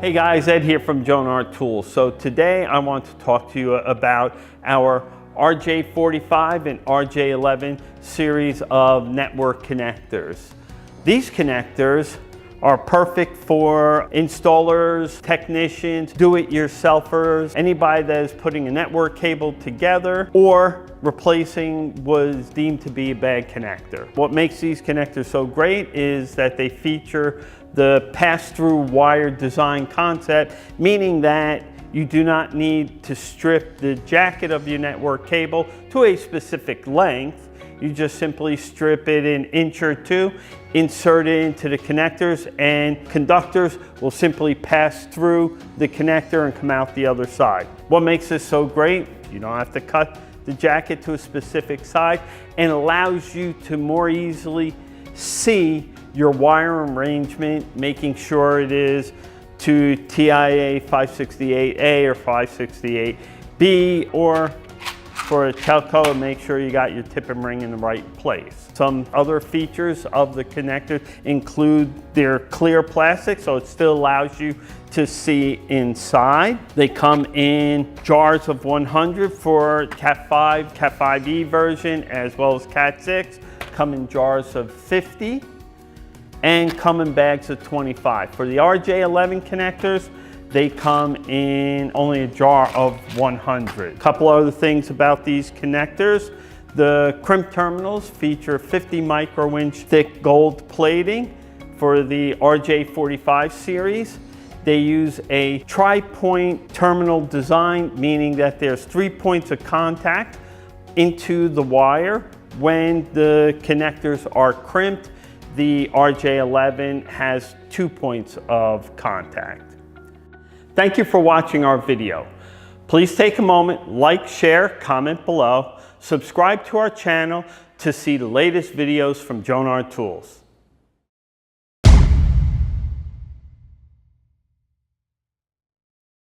Hey guys, Ed here from Jonard Tools. So today I want to talk to you about our RJ45 and RJ11 series of network connectors. These connectors are perfect for installers, technicians, do-it-yourselfers, anybody that is putting a network cable together or replacing what is deemed to be a bad connector. What makes these connectors so great is that they feature the pass-through wire design concept, meaning that you do not need to strip the jacket of your network cable to a specific length. You just simply strip it an inch or two, insert it into the connectors, and conductors will simply pass through the connector and come out the other side. What makes this so great? You don't have to cut the jacket to a specific size, and allows you to more easily see your wire arrangement, making sure it is to TIA 568A or 568B, or for a telco, make sure you got your tip and ring in the right place. Some other features of the connectors include their clear plastic, so it still allows you to see inside. They come in jars of 100 for Cat 5, Cat 5e version, as well as Cat 6. Come in jars of 50 and come in bags of 25. For the RJ11 connectors, they come in only a jar of 100. A couple other things about these connectors. The crimp terminals feature 50 micro-inch thick gold plating. For the RJ45 series, they use a tri-point terminal design, meaning that there's 3 points of contact into the wire. When the connectors are crimped, the RJ11 has 2 points of contact. Thank you for watching our video. Please take a moment, like, share, comment below, subscribe to our channel to see the latest videos from Jonard Tools.